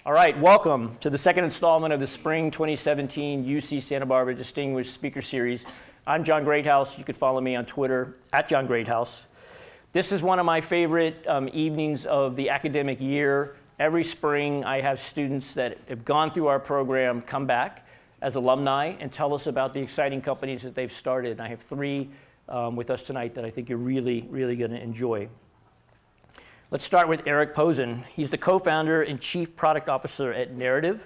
All right, welcome to the second installment of the Spring 2017 UC Santa Barbara Distinguished Speaker Series. I'm John Greathouse. You can follow me on Twitter @John Greathouse. This is one of my favorite evenings of the academic year. Every spring, I have students that have gone through our program come back as alumni and tell us about the exciting companies that they've started. And I have three with us tonight that I think you're really going to enjoy. Let's start with Eric Posen. He's the co-founder and chief product officer at Narrative.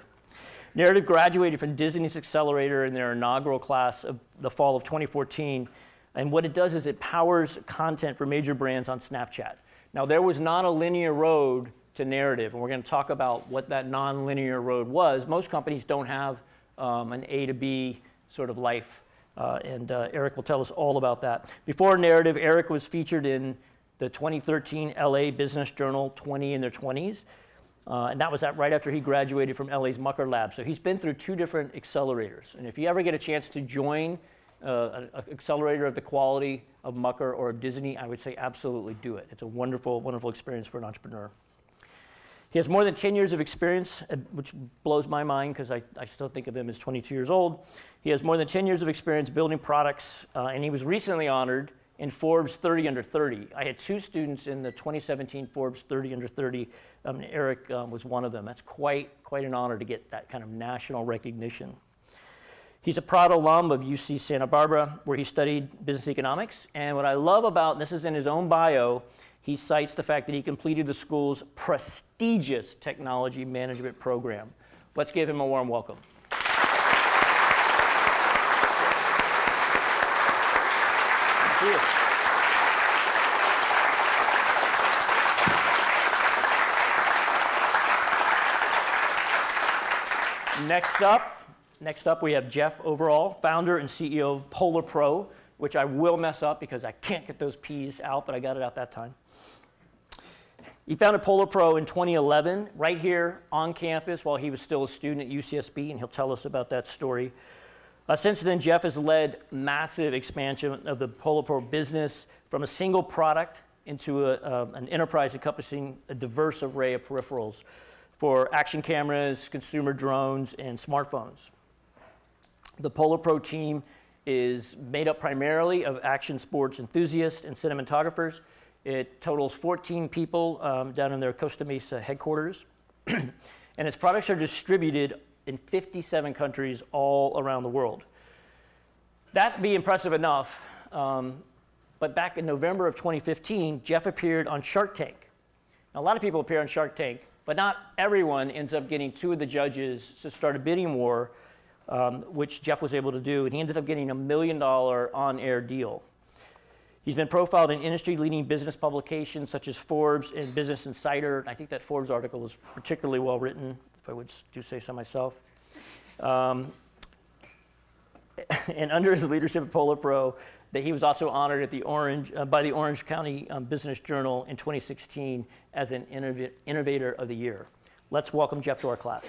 Narrative graduated from Disney's Accelerator in their inaugural class of the fall of 2014. And what it does is it powers content for major brands on Snapchat. Now, there was not a linear road to Narrative, and we're going to talk about what that non-linear road was. Most companies don't have an A to B sort of life, and Eric will tell us all about that. Before Narrative, Eric was featured in the 2013 LA Business Journal 20 in their 20s, and that was right after he graduated from LA's Mucker Lab. So he's been through two different accelerators, and if you ever get a chance to join an accelerator of the quality of Mucker or of Disney, I would say absolutely do it. It's a wonderful experience for an entrepreneur. He has more than 10 years of experience, which blows my mind because I still think of him as 22 years old. He has more than 10 years of experience building products, and he was recently honored in Forbes 30 Under 30. I had two students in the 2017 Forbes 30 Under 30. Eric was one of them. That's quite an honor to get that kind of national recognition. He's a proud alum of UC Santa Barbara, where he studied business economics. And what I love about, and this is in his own bio, he cites the fact that he completed the school's prestigious technology management program. Let's give him a warm welcome. Thank you. Next up, we have Jeff Overall, founder and CEO of Polar Pro, which I will mess up because I can't get those P's out, but I got it out that time. He founded Polar Pro in 2011, right here on campus while he was still a student at UCSB, and he'll tell us about that story. Since then, Jeff has led massive expansion of the Polar Pro business from a single product into an enterprise encompassing a diverse array of peripherals for action cameras, consumer drones, and smartphones. The Polar Pro team is made up primarily of action sports enthusiasts and cinematographers. It totals 14 people down in their Costa Mesa headquarters. And its products are distributed in 57 countries all around the world. That'd be impressive enough, but back in November of 2015, Jeff appeared on Shark Tank. Now, a lot of people appear on Shark Tank, but not everyone ends up getting two of the judges to start a bidding war, which Jeff was able to do, and he ended up getting a $1 million on-air deal. He's been profiled in industry-leading business publications such as Forbes and Business Insider. I think that Forbes article was particularly well written, if I would do say so myself. And under his leadership at Polar Pro, that he was also honored at by the Orange County Business Journal in 2016 as an Innovator of the Year. Let's welcome Jeff to our class.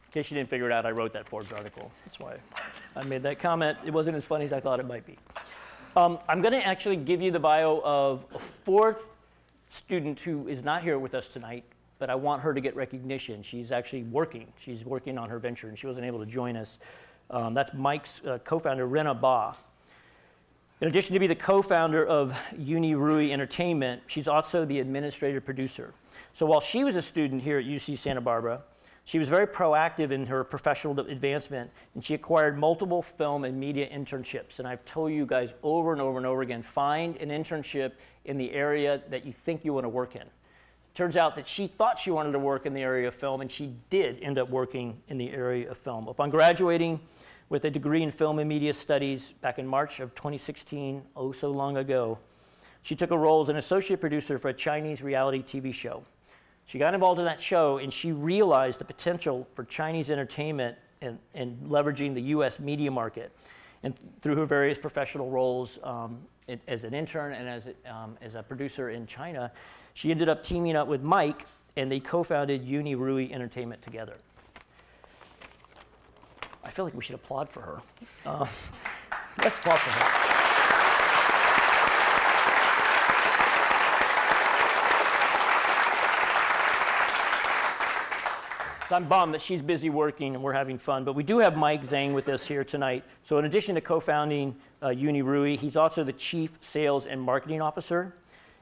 In case you didn't figure it out, I wrote that Forbes article. That's why I made that comment. It wasn't as funny as I thought it might be. I'm going to actually give you the bio of a fourth student who is not here with us tonight, but I want her to get recognition. She's actually working. She's working on her venture, and she wasn't able to join us. That's Mike's co-founder, Rena Ba. In addition to be the co-founder of Uni Rui Entertainment, she's also the administrative producer. So while she was a student here at UC Santa Barbara, she was very proactive in her professional advancement, and she acquired multiple film and media internships. And I've told you guys over and over again, find an internship in the area that you think you want to work in. Turns out that she thought she wanted to work in the area of film, and she did end up working in the area of film. Upon graduating with a degree in film and media studies back in March of 2016, oh so long ago, she took a role as an associate producer for a Chinese reality TV show. She got involved in that show, and she realized the potential for Chinese entertainment and leveraging the U.S. media market. And through her various professional roles as an intern and as a producer in China, she ended up teaming up with Mike, and they co-founded Uni Rui Entertainment together. feel like we should applaud for her. Let's applaud for her. So I'm bummed that she's busy working and we're having fun, but we do have Mike Zhang with us here tonight. So in addition to co-founding UniRui, he's also the Chief Sales and Marketing Officer.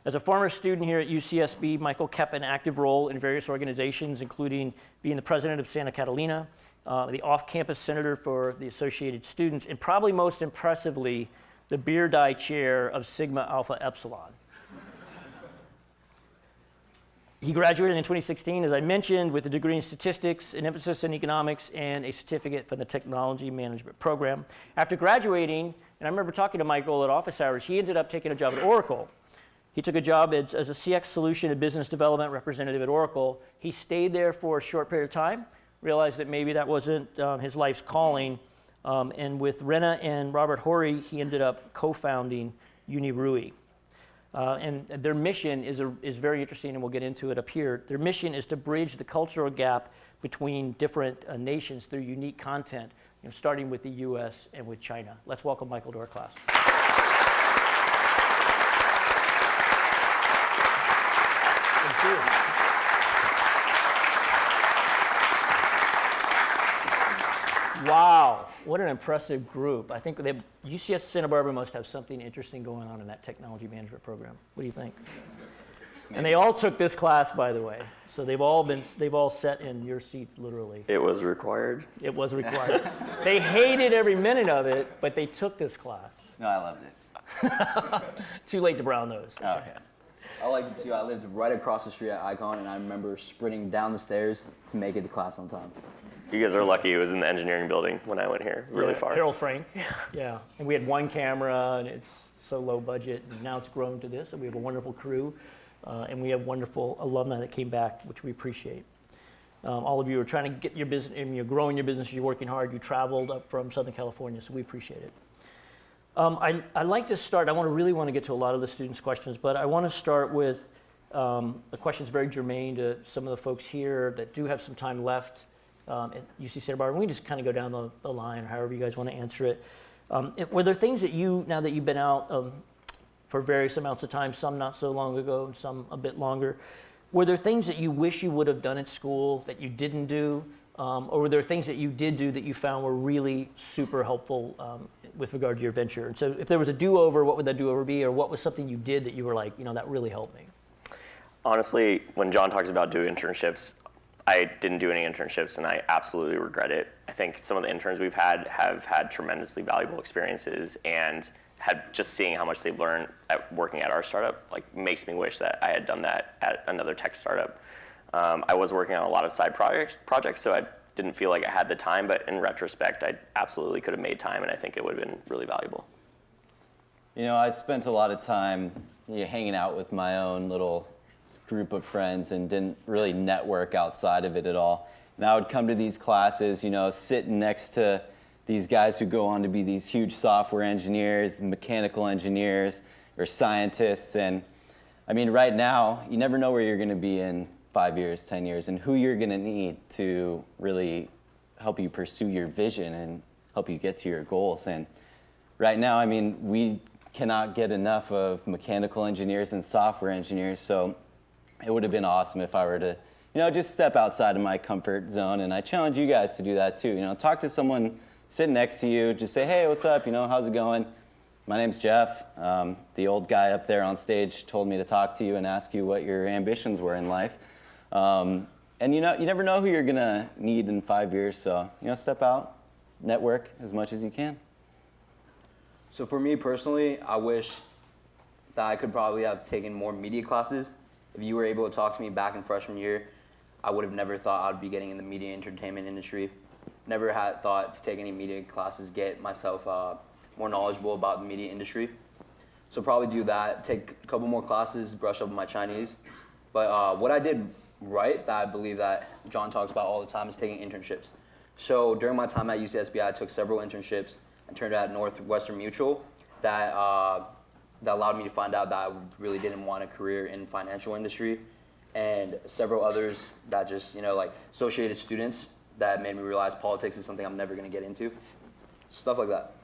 As a former student here at UCSB, Michael kept an active role in various organizations, including being the president of Santa Catalina, the off-campus senator for the Associated Students, and probably most impressively, the beer dye chair of Sigma Alpha Epsilon. He graduated in 2016, as I mentioned, with a degree in statistics, an emphasis in economics, and a certificate from the technology management program. After graduating, and I remember talking to Michael at office hours, he ended up taking a job at Oracle. He took a job as a CX solution and business development representative at Oracle. He stayed there for a short period of time, realized that maybe that wasn't his life's calling, and with Rena and Robert Horry, he ended up co-founding UniRui. And their mission is very interesting, and we'll get into it up here. Their mission is to bridge the cultural gap between different nations through unique content, starting with the US and with China. Let's welcome Michael to our class. Thank you. Wow, what an impressive group. I think UCS Santa Barbara must have something interesting going on in that technology management program. What do you think? And they all took this class, by the way. So they've all sat in your seats, literally. It was required. It was required. They hated every minute of it, but they took this class. No, I loved it. Too late to brown nose. Oh, okay. I liked it too. I lived right across the street at Icon, and I remember sprinting down the stairs to make it to class on time. You guys are lucky it was in the engineering building when I went here, really far. Harold Frank, yeah. And we had one camera, and it's so low budget, and now it's grown to this, and we have a wonderful crew, and we have wonderful alumni that came back, which we appreciate. All of you are trying to get your business, and you're growing your business, you're working hard, you traveled up from Southern California, so we appreciate it. I'd like to start, really want to get to a lot of the students' questions, but I want to start with a question that's very germane to some of the folks here that do have some time left at UC Santa Barbara. We can just kind of go down the line, however you guys want to answer it. Were there things that now that you've been out for various amounts of time, some not so long ago, and some a bit longer, were there things that you wish you would have done at school that you didn't do? Or were there things that you did do that you found were really super helpful with regard to your venture? And so if there was a do-over, what would that do-over be? Or what was something you did that you were like, that really helped me? Honestly, when John talks about doing internships, I didn't do any internships, and I absolutely regret it. I think some of the interns we've had have had tremendously valuable experiences, and just seeing how much they've learned at working at our startup makes me wish that I had done that at another tech startup. I was working on a lot of side projects, so I didn't feel like I had the time, but in retrospect, I absolutely could have made time, and I think it would have been really valuable. I spent a lot of time hanging out with my own little group of friends and didn't really network outside of it at all. And I would come to these classes, sitting next to these guys who go on to be these huge software engineers, mechanical engineers, or scientists. And right now, you never know where you're going to be in 5 years, 10 years, and who you're going to need to really help you pursue your vision and help you get to your goals. And right now, we cannot get enough of mechanical engineers and software engineers, so it would have been awesome if I were to, just step outside of my comfort zone. And I challenge you guys to do that too. Talk to someone sitting next to you. Just say, hey, what's up? How's it going? My name's Jeff. The old guy up there on stage told me to talk to you and ask you what your ambitions were in life. And you never know who you're gonna need in 5 years. So step out, network as much as you can. So for me personally, I wish that I could probably have taken more media classes. If you were able to talk to me back in freshman year, I would have never thought I'd be getting in the media entertainment industry. Never had thought to take any media classes, get myself more knowledgeable about the media industry. So probably do that, take a couple more classes, brush up on my Chinese. But what I did right, that I believe that John talks about all the time, is taking internships. So during my time at UCSB, I took several internships and turned out Northwestern Mutual that allowed me to find out that I really didn't want a career in financial industry, and several others that just, Associated Students that made me realize politics is something I'm never going to get into. Stuff like that.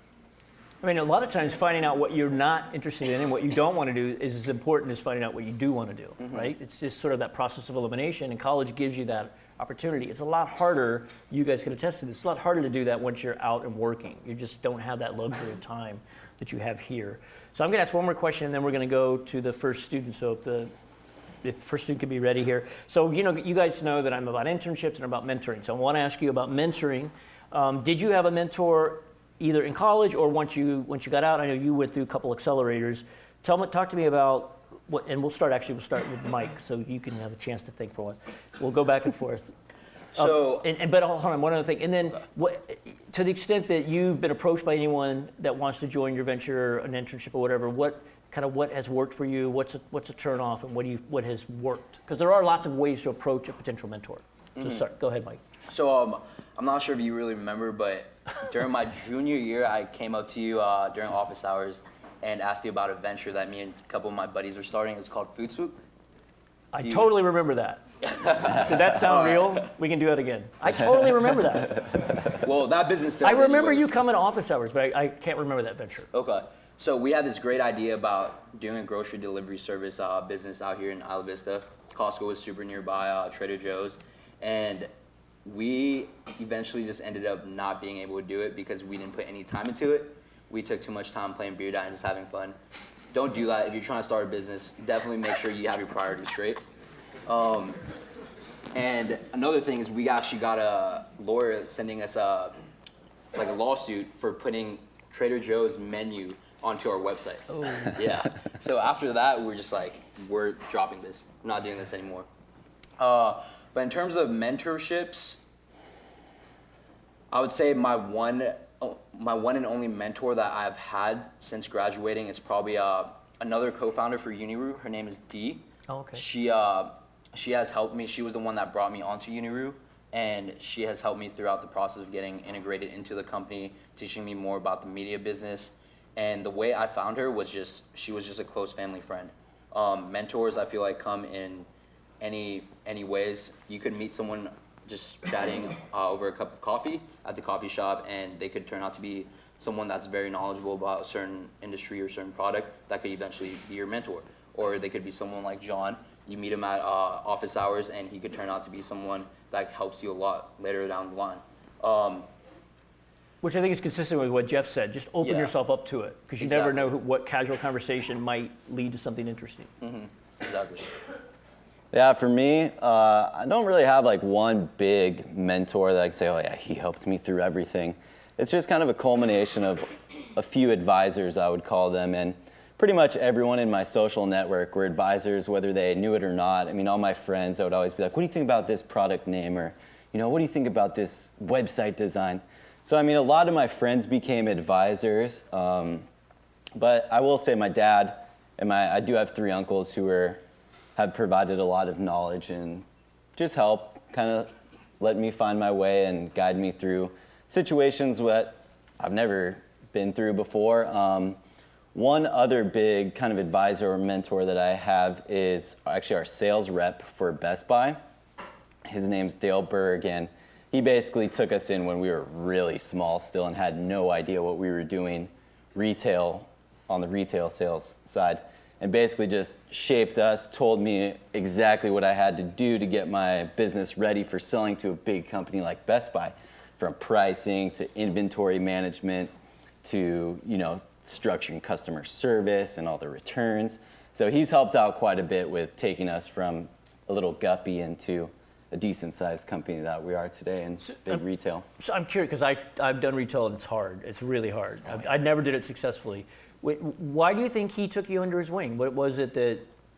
I mean, a lot of times finding out what you're not interested in and what you don't want to do is as important as finding out what you do want to do, right? It's just sort of that process of elimination, and college gives you that opportunity. It's a lot harder, you guys can attest to this, it's a lot harder to do that once you're out and working. You just don't have that luxury of time that you have here. So I'm going to ask one more question, and then we're going to go to the first student. So if the first student can be ready here. So, you know, you guys know that I'm about internships and about mentoring. So I want to ask you about mentoring. Did you have a mentor either in college or once you got out? I know you went through a couple accelerators. Talk to me about what, and we'll start with Mike, so you can have a chance to think for one. We'll go back and forth. So, But hold on, one other thing. And then, to the extent that you've been approached by anyone that wants to join your venture, an internship or whatever, what has worked for you? What's a turn off, and what has worked? Because there are lots of ways to approach a potential mentor. So go ahead, Mike. So I'm not sure if you really remember, but during my junior year, I came up to you during office hours and asked you about a venture that me and a couple of my buddies were starting. It's called Food Swoop. I totally remember that. Did that sound real? We can do that again. I totally remember that. Well, that business. I remember you coming to office hours, but I can't remember that venture. Okay. So we had this great idea about doing a grocery delivery service business out here in Isla Vista. Costco was super nearby, Trader Joe's. And we eventually just ended up not being able to do it because we didn't put any time into it. We took too much time playing beer dive and just having fun. Don't do that. If you're trying to start a business, definitely make sure you have your priorities straight. And another thing is we actually got a lawyer sending us a lawsuit for putting Trader Joe's menu onto our website. Oh. Yeah. So after that, we're just like, we're dropping this. We're not doing this anymore. But in terms of mentorships, I would say my one and only mentor that I've had since graduating is probably another co-founder for Uniru. Her name is Dee. Oh, okay. She has helped me. She was the one that brought me onto Uniru, and she has helped me throughout the process of getting integrated into the company, teaching me more about the media business. And the way I found her was she was just a close family friend. Mentors, I feel like, come in any ways. You could meet someone just chatting over a cup of coffee at the coffee shop, and they could turn out to be someone that's very knowledgeable about a certain industry or certain product that could eventually be your mentor. Or they could be someone like John. You meet him at office hours, and he could turn out to be someone that helps you a lot later down the line. Which I think is consistent with what Jeff said. Just open yourself up to it, because you never know what casual conversation might lead to something interesting. Mm-hmm. Exactly. Yeah, for me, I don't really have like one big mentor that I can say, oh yeah, he helped me through everything. It's just kind of a culmination of a few advisors, I would call them, and pretty much everyone in my social network were advisors, whether they knew it or not. I mean, all my friends, I would always be like, what do you think about this product name? Or, what do you think about this website design? So, I mean, a lot of my friends became advisors, but I will say my dad and I do have 3 uncles who have provided a lot of knowledge and just help kind of let me find my way and guide me through situations that I've never been through before. One other big kind of advisor or mentor that I have is actually our sales rep for Best Buy. His name's Dale Berg, and he basically took us in when we were really small still and had no idea what we were doing on the retail sales side, and basically just shaped us, told me exactly what I had to do to get my business ready for selling to a big company like Best Buy, from pricing to inventory management to, structuring customer service and all the returns. So he's helped out quite a bit with taking us from a little guppy into a decent-sized company that we are today in big retail. So I'm curious, because I've done retail and it's hard. It's really hard. I never did it successfully. Why do you think he took you under his wing? What was it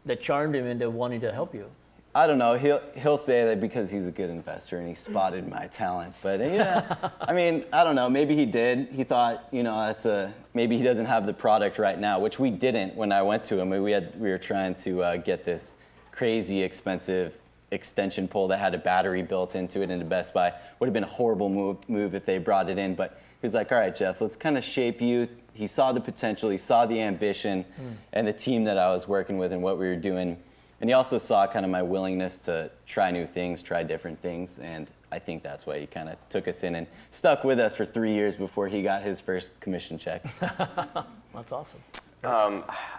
that charmed him into wanting to help you? I don't know. He'll say that because he's a good investor and he spotted my talent. But I mean, I don't know. Maybe he did. He thought, maybe he doesn't have the product right now, which we didn't when I went to him. We were trying to get this crazy expensive extension pole that had a battery built into it into Best Buy. Would have been a horrible move if they brought it in. But he was like, all right, Jeff, let's kind of shape you. He saw the potential. He saw the ambition and the team that I was working with and what we were doing. And he also saw kind of my willingness to try new things, try different things. And I think that's why he kind of took us in and stuck with us for 3 years before he got his first commission check. That's awesome.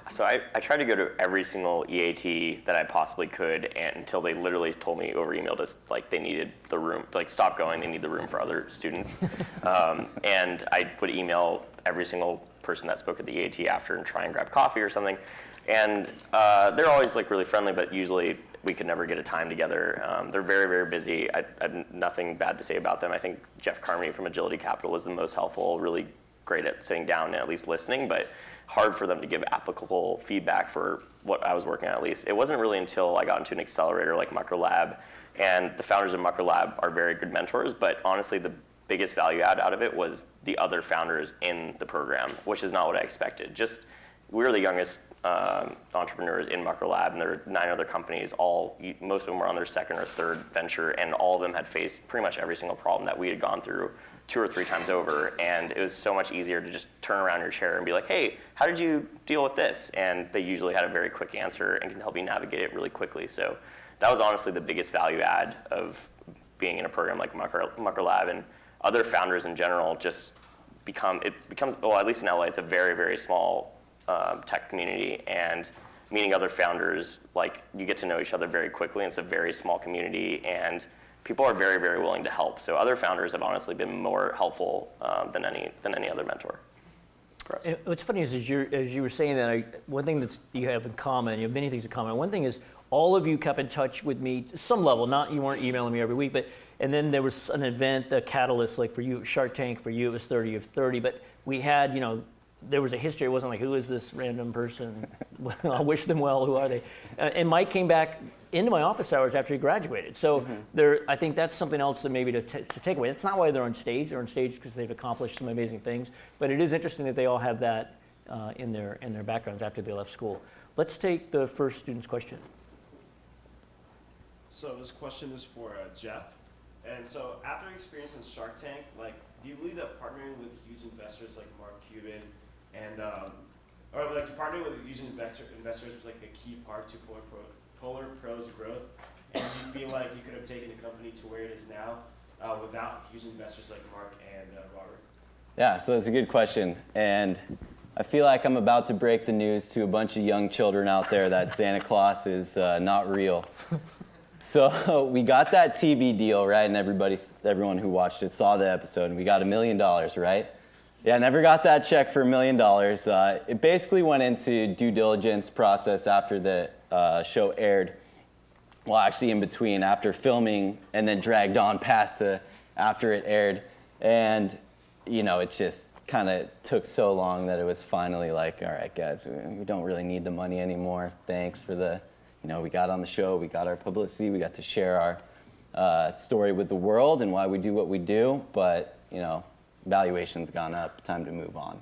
So I tried to go to every single EAT that I possibly could, and until they literally told me over email like they needed the room, like stop going, they need the room for other students. And I would email every single person that spoke at the EAT after and try and grab coffee or something. And they're always like really friendly, but usually we could never get a time together. They're very, very busy. I have nothing bad to say about them. I think Jeff Carmody from Agility Capital was the most helpful, really great at sitting down and at least listening, but hard for them to give applicable feedback for what I was working on at least. It wasn't really until I got into an accelerator like Mucker Lab, and the founders of Mucker Lab are very good mentors, but honestly the biggest value add out of it was the other founders in the program, which is not what I expected. Just, we were the youngest entrepreneurs in Mucker Lab, and there were 9 other companies, most of them were on their second or third venture, and all of them had faced pretty much every single problem that we had gone through 2 or 3 times over, and it was so much easier to just turn around your chair and be like, hey, how did you deal with this? And they usually had a very quick answer and can help you navigate it really quickly. So that was honestly the biggest value add of being in a program like Mucker Lab, and other founders in general just becomes, well, at least in LA, it's a very, very small tech community, and meeting other founders, like you get to know each other very quickly, and it's a very small community, and people are very, very willing to help. So other founders have honestly been more helpful than any other mentor for us. And what's funny is, as you were saying that, one thing that you have in common, you have many things in common. One thing is all of you kept in touch with me to some level. Not, you weren't emailing me every week, but, and then there was an event, the catalyst, like for you, Shark Tank, for you it was 30 of 30, but we had, there was a history. It wasn't like, who is this random person? I wish them well, who are they? And Mike came back into my office hours after he graduated. So I think that's something else that maybe to take away. It's not why they're on stage. They're on stage because they've accomplished some amazing things. But it is interesting that they all have that in their backgrounds after they left school. Let's take the first student's question. So this question is for Jeff. And so after your experience in Shark Tank, do you believe that partnering with huge investors like Mark Cuban and or partnering with huge investors was like a key part to Polar Pro's growth? And do you feel like you could have taken the company to where it is now without huge investors like Mark and Robert? Yeah, so that's a good question. And I feel like I'm about to break the news to a bunch of young children out there that Santa Claus is not real. So we got that TV deal, right? And everyone who watched it saw the episode, and we got $1 million, right? Yeah, I never got that check for $1 million. It basically went into due diligence process after the show aired. Well, actually in between, after filming, and then dragged on past after it aired. And, it just kind of took so long that it was finally like, all right, guys, we don't really need the money anymore. Thanks for the, we got on the show, we got our publicity, we got to share our story with the world and why we do what we do. But, valuation's gone up, time to move on.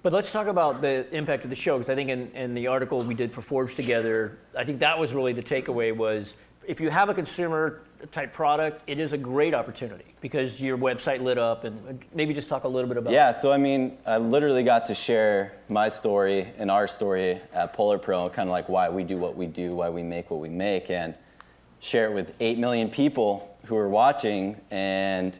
But let's talk about the impact of the show, because I think in the article we did for Forbes together, I think that was really the takeaway was, if you have a consumer type product, it is a great opportunity because your website lit up, and maybe just talk a little bit about Yeah, so I literally got to share my story and our story at Polar Pro, kind of like why we do what we do, why we make what we make, and share it with 8 million people who were watching, and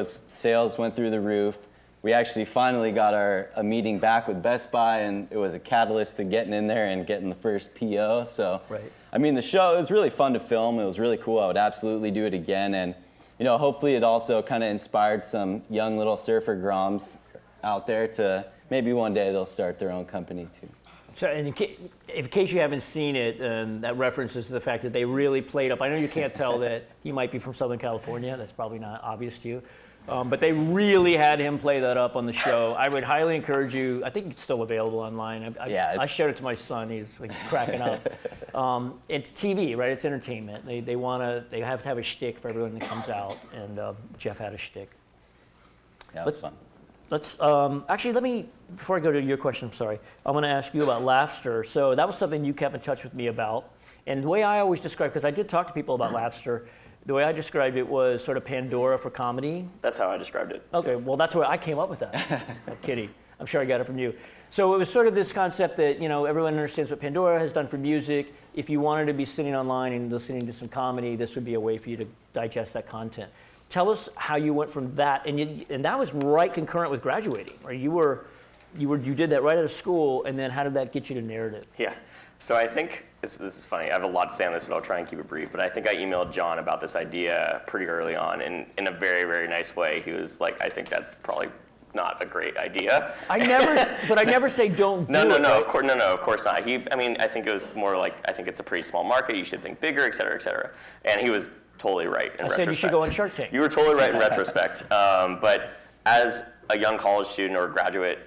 sales went through the roof. We actually finally got a meeting back with Best Buy, and it was a catalyst to getting in there and getting the first PO. So, right. The show, it was really fun to film. It was really cool. I would absolutely do it again. And, hopefully it also kind of inspired some young little surfer groms out there to maybe one day they'll start their own company too. So, in case you haven't seen it, that references to the fact that they really played up. I know you can't tell that he might be from Southern California. That's probably not obvious to you. But they really had him play that up on the show. I would highly encourage you. I think it's still available online. I showed it to my son. He's cracking up. It's TV, right? It's entertainment. They have to have a shtick for everyone that comes out, and Jeff had a shtick. Yeah, it was fun. Let's actually before I go to your question, I'm sorry. I'm going to ask you about Laughster. So that was something you kept in touch with me about, and the way I always describe, because I did talk to people about Laughster. The way I described it was sort of Pandora for comedy. That's how I described it. Okay, well, that's where I came up with that. I'm kidding. I'm sure I got it from you. So it was sort of this concept that, everyone understands what Pandora has done for music. If you wanted to be sitting online and listening to some comedy, this would be a way for you to digest that content. Tell us how you went from that, and that was right concurrent with graduating, right? You did that right out of school, and then how did that get you to narrative? Yeah. So I think this is funny. I have a lot to say on this, but I'll try and keep it brief. But I think I emailed John about this idea pretty early on, and in a very, very nice way. He was like, "I think that's probably not a great idea." I never say don't do it. No, right? of course not. I think it was more like, I think it's a pretty small market. You should think bigger, et cetera, et cetera. And he was totally right in retrospect. I said you should go on Shark Tank. You were totally right in retrospect. But as a young college student or graduate,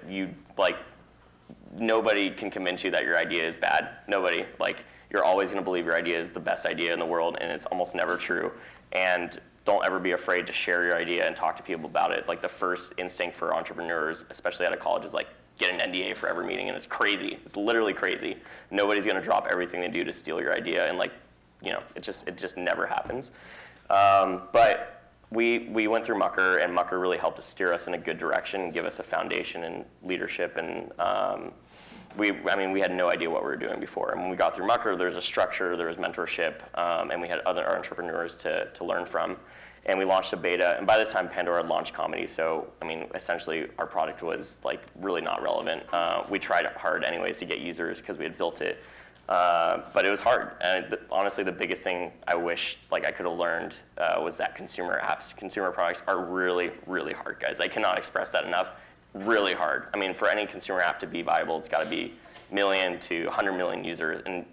nobody can convince you that your idea is bad. Nobody. Like, you're always going to believe your idea is the best idea in the world, and it's almost never true. And don't ever be afraid to share your idea and talk to people about it. Like, the first instinct for entrepreneurs, especially out of college, is like, get an NDA for every meeting, and it's crazy. It's literally crazy. Nobody's going to drop everything they do to steal your idea, and it just never happens. But we went through Mucker, and Mucker really helped us steer us in a good direction and give us a foundation and leadership. And we had no idea what we were doing before. And when we got through Mucker, there was a structure, there was mentorship, and we had other entrepreneurs to learn from. And we launched a beta. And by this time, Pandora had launched comedy. So, essentially, our product was really not relevant. We tried hard anyways to get users because we had built it. But it was hard. And honestly, the biggest thing I wish I could have learned was that consumer products are really, really hard, guys. I cannot express that enough. Really hard. For any consumer app to be viable, it's got to be million to 100 million users. And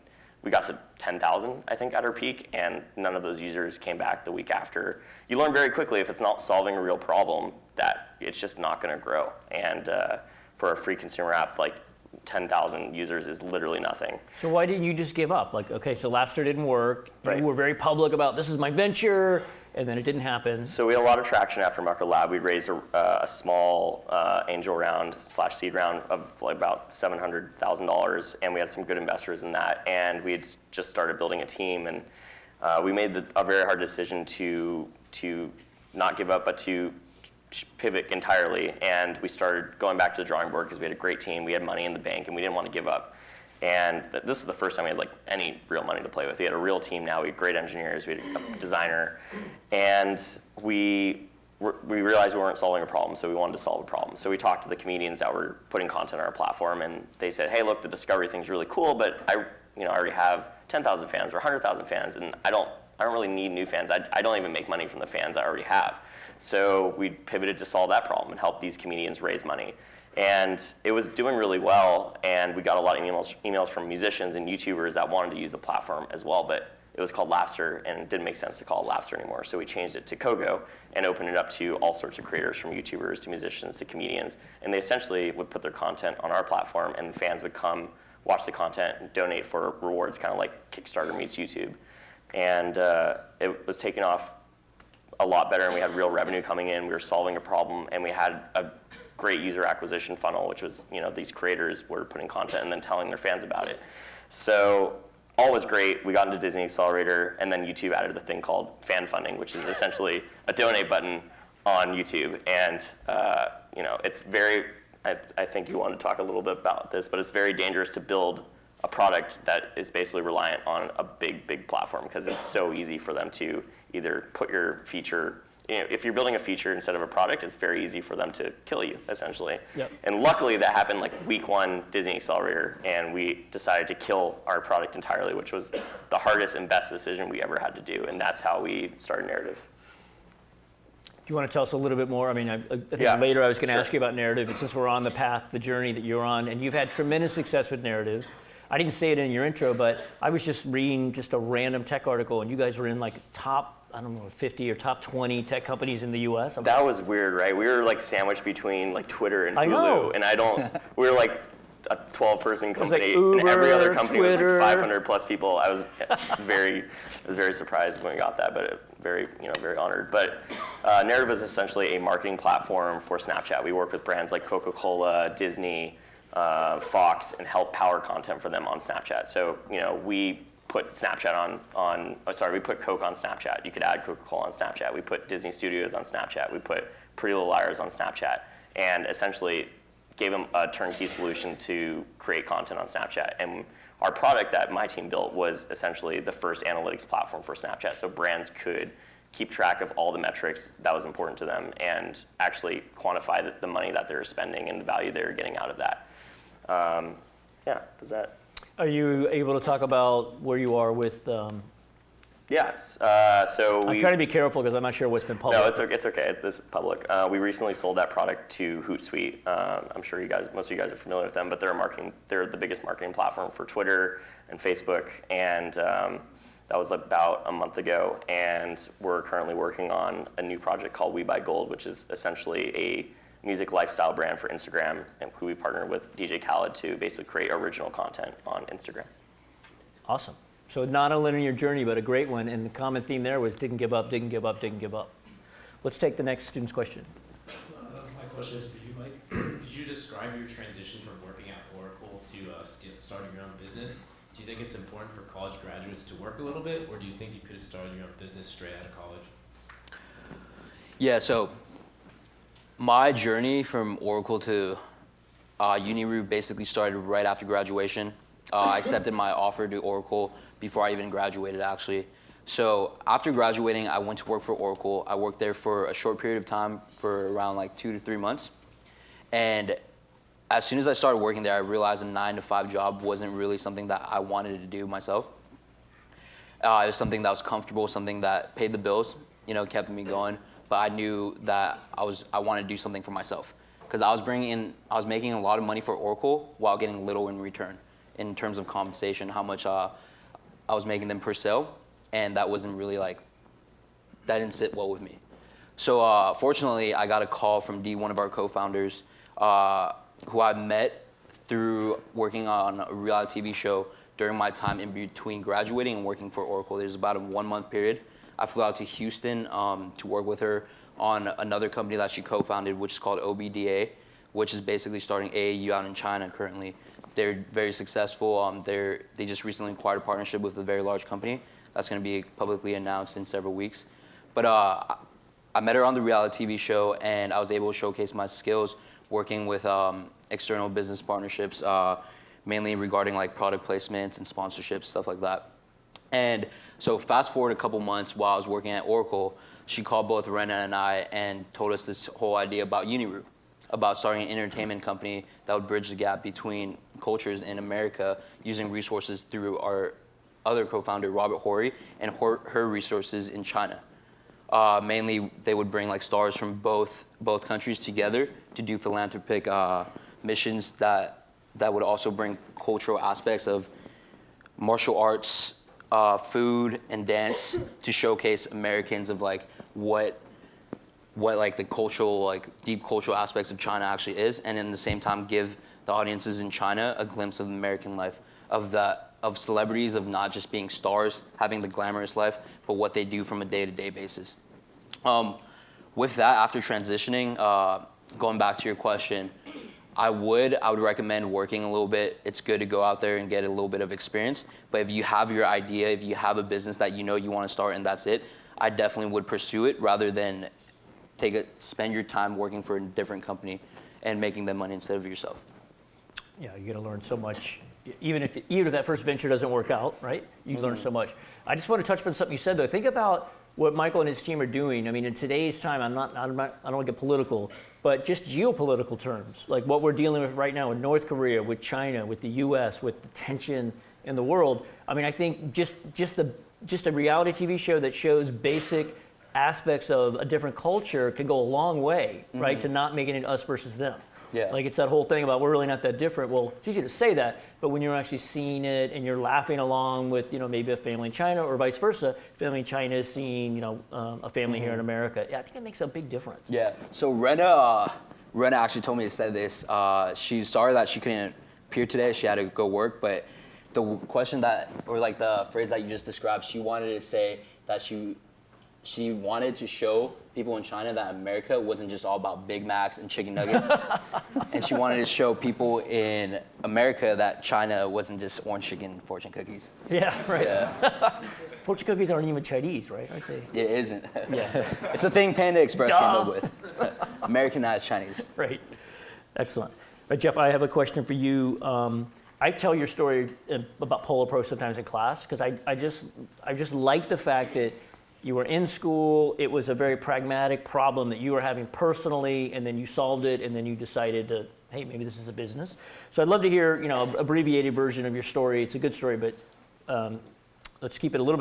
we got to 10,000, I think, at our peak, and none of those users came back the week after. You learn very quickly if it's not solving a real problem that it's just not going to grow. And for a free consumer app, 10,000 users is literally nothing. So why didn't you just give up? Okay, so Lapster didn't work. Right. You were very public about this is my venture, and then it didn't happen. So we had a lot of traction after Mucker Lab. We raised a small angel round / seed round of about $700,000, and we had some good investors in that. And we had just started building a team, and we made a very hard decision to not give up, but to pivot entirely. And we started going back to the drawing board because we had a great team. We had money in the bank, and we didn't want to give up. And this is the first time we had any real money to play with. We had a real team now. We had great engineers. We had a designer, and we realized we weren't solving a problem, so we wanted to solve a problem. So we talked to the comedians that were putting content on our platform, and they said, "Hey, look, the discovery thing's really cool, but I already have 10,000 fans or 100,000 fans, and I don't really need new fans. I don't even make money from the fans I already have." So we pivoted to solve that problem and help these comedians raise money. And it was doing really well, and we got a lot of emails from musicians and YouTubers that wanted to use the platform as well, but it was called Lapster, and it didn't make sense to call it Lapster anymore. So we changed it to Kogo and opened it up to all sorts of creators, from YouTubers to musicians to comedians. And they essentially would put their content on our platform, and fans would come watch the content and donate for rewards, kind of like Kickstarter meets YouTube. And it was taking off a lot better, and we had real revenue coming in. We were solving a problem, and we had a great user acquisition funnel, which was, these creators were putting content and then telling their fans about it. So all was great. We got into Disney Accelerator, and then YouTube added a thing called fan funding, which is essentially a donate button on YouTube. And it's very, I think you want to talk a little bit about this, but it's very dangerous to build a product that is basically reliant on a big platform, because it's so easy for them to either put your feature, if you're building a feature instead of a product, it's very easy for them to kill you, essentially. Yep. And luckily that happened week 1 Disney Accelerator, and we decided to kill our product entirely, which was the hardest and best decision we ever had to do, and that's how we started Narrative. Do you want to tell us a little bit more? I think Yeah, later I was going to sure. ask you about Narrative, and since we're on the path, the journey that you're on, and you've had tremendous success with Narrative. I didn't say it in your intro, but I was just reading a random tech article, and you guys were in top, 50 or top 20 tech companies in the US. That was weird, right? We were sandwiched between Twitter and Hulu, I know. and we were a 12-person company, Uber, and every other company Twitter. was 500 plus people. I was very surprised when we got that, but very honored. But Narrative is essentially a marketing platform for Snapchat. We work with brands like Coca-Cola, Disney, Fox, and help power content for them on Snapchat. So we put we put Coke on Snapchat. You could add Coca-Cola on Snapchat. We put Disney Studios on Snapchat. We put Pretty Little Liars on Snapchat, and essentially gave them a turnkey solution to create content on Snapchat. And our product that my team built was essentially the first analytics platform for Snapchat. So brands could keep track of all the metrics that was important to them and actually quantify the money that they're spending and the value they're getting out of that. Does that? Are you able to talk about where you are with? Yes. So I'm trying to be careful because I'm not sure what's been public. No, it's okay. This is public. We recently sold that product to Hootsuite. I'm sure most of you guys are familiar with them, but they're the biggest marketing platform for Twitter and Facebook, and that was about a month ago. And we're currently working on a new project called We Buy Gold, which is essentially a music lifestyle brand for Instagram, and who we partner with DJ Khaled to basically create original content on Instagram. Awesome. So not a linear journey, but a great one. And the common theme there was didn't give up, didn't give up, didn't give up. Let's take the next student's question. My question is for you, Mike. Could you describe your transition from working at Oracle to starting your own business? Do you think it's important for college graduates to work a little bit, or do you think you could have started your own business straight out of college? Yeah, so my journey from Oracle to Uniru basically started right after graduation. I accepted my offer to Oracle before I even graduated, actually. So after graduating, I went to work for Oracle. I worked there for a short period of time, for around like 2 to 3 months. And as soon as I started working there, I realized a 9-to-5 job wasn't really something that I wanted to do myself. It was something that was comfortable, something that paid the bills, kept me going. But I knew that I wanted to do something for myself, because I was making a lot of money for Oracle while getting little in return in terms of compensation, how much I was making them per sale, and that wasn't really that didn't sit well with me. So fortunately, I got a call from D, one of our co-founders, who I met through working on a reality TV show during my time in between graduating and working for Oracle. There's about a 1-month period. I flew out to Houston to work with her on another company that she co-founded, which is called OBDA, which is basically starting AAU out in China currently. They're very successful. They just recently acquired a partnership with a very large company that's going to be publicly announced in several weeks. But I met her on the reality TV show, and I was able to showcase my skills working with external business partnerships, mainly regarding product placements and sponsorships, stuff like that. And so fast forward a couple months while I was working at Oracle, she called both Rena and I and told us this whole idea about Uniru, about starting an entertainment company that would bridge the gap between cultures in America using resources through our other co-founder, Robert Horry, and her resources in China. Mainly, they would bring stars from both countries together to do philanthropic missions that would also bring cultural aspects of martial arts, food, and dance to showcase Americans of what the cultural, deep cultural aspects of China actually is, and in the same time give the audiences in China a glimpse of American life, of celebrities, of not just being stars, having the glamorous life, but what they do from a day-to-day basis. With that, after transitioning, going back to your question, I would recommend working a little bit. It's good to go out there and get a little bit of experience. But if you have your idea, if you have a business that you want to start and that's it, I definitely would pursue it rather than spend your time working for a different company and making them money instead of yourself. Yeah, you're going to learn so much. Even if that first venture doesn't work out, right? You learn so much. I just want to touch on something you said, though. Think about what Michael and his team are doing. I mean, in today's time, I don't want to get political, but just geopolitical terms, like what we're dealing with right now with North Korea, with China, with the U.S., with the tension in the world. I mean, I think just a reality TV show that shows basic aspects of a different culture can go a long way, right? To not making it us versus them. Yeah. It's that whole thing about we're really not that different. Well, it's easy to say that, but when you're actually seeing it and you're laughing along with, maybe a family in China or vice versa, family in China is seeing, a family here in America. Yeah, I think it makes a big difference. Yeah. So Rena actually told me to say this. She's sorry that she couldn't appear today. She had to go work, but the question the phrase that you just described, she wanted to say that she wanted to show people in China that America wasn't just all about Big Macs and chicken nuggets. And she wanted to show people in America that China wasn't just orange chicken fortune cookies. Yeah, right. Yeah. Fortune cookies aren't even Chinese, right? Aren't they? It isn't. Yeah. It's a thing Panda Express came up with. Americanized Chinese. Right. Excellent. Jeff, I have a question for you. I tell your story about Polo Pro sometimes in class because I just like the fact that you were in school, it was a very pragmatic problem that you were having personally, and then you solved it, and then you decided to, hey, maybe this is a business. So I'd love to hear, abbreviated version of your story. It's a good story, but let's keep it a little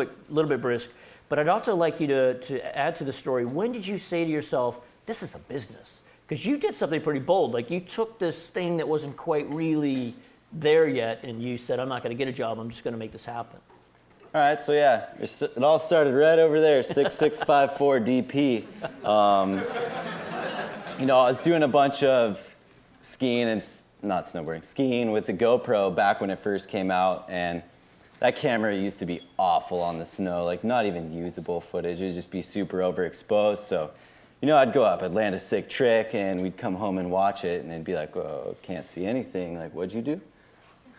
bit brisk. But I'd also like you to add to the story, when did you say to yourself, this is a business? Because you did something pretty bold. Like, you took this thing that wasn't quite really there yet, and you said, I'm not going to get a job, I'm just going to make this happen. All right, so yeah, it all started right over there, 6654 DP. I was doing a bunch of skiing and not snowboarding, skiing with the GoPro back when it first came out, and that camera used to be awful on the snow, like not even usable footage. It would just be super overexposed. So, I'd go up, I'd land a sick trick, and we'd come home and watch it, and it'd be like, oh, can't see anything. Like, what'd you do?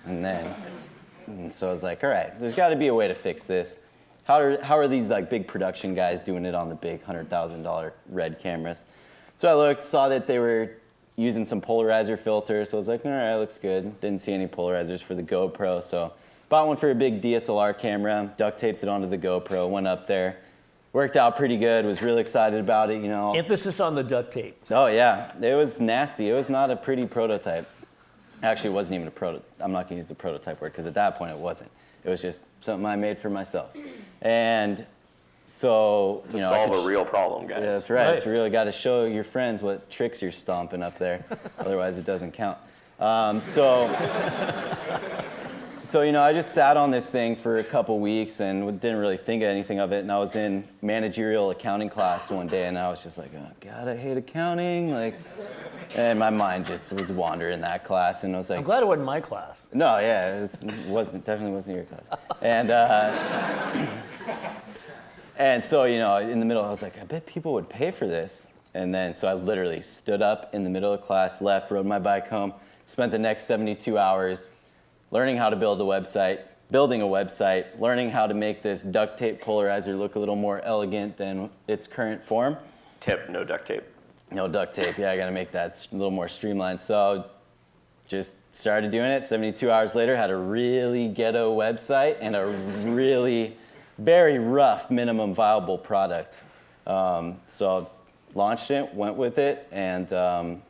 And so I was like, all right, there's got to be a way to fix this. How are these like big production guys doing it on the big $100,000 RED cameras? So I looked, saw that they were using some polarizer filters. So I was like, all right, looks good. Didn't see any polarizers for the GoPro. So bought one for a big DSLR camera, duct taped it onto the GoPro, went up there. Worked out pretty good, was really excited about it, Emphasis on the duct tape. Oh yeah, it was nasty. It was not a pretty prototype. Actually, it wasn't even a prototype. I'm not gonna use the prototype word, because at that point it wasn't. It was just something I made for myself. And so, To solve a real problem, guys. Yeah, that's right. Right. It's really got to show your friends what tricks you're stomping up there. Otherwise, it doesn't count. So, I just sat on this thing for a couple weeks and didn't really think anything of it. And I was in managerial accounting class one day, and I was just like, oh, God, I hate accounting. And my mind just was wandering in that class. And I was like, I'm glad it wasn't my class. no, yeah, definitely wasn't your class. And so, in the middle, I was like, I bet people would pay for this. And then, so I literally stood up in the middle of class, left, rode my bike home, spent the next 72 hours learning how to build a website, building a website, learning how to make this duct tape polarizer look a little more elegant than its current form. Tip, no duct tape. No duct tape, yeah, I gotta make that a little more streamlined. So just started doing it. 72 hours later, had a really ghetto website and a really very rough minimum viable product. So launched it, went with it, and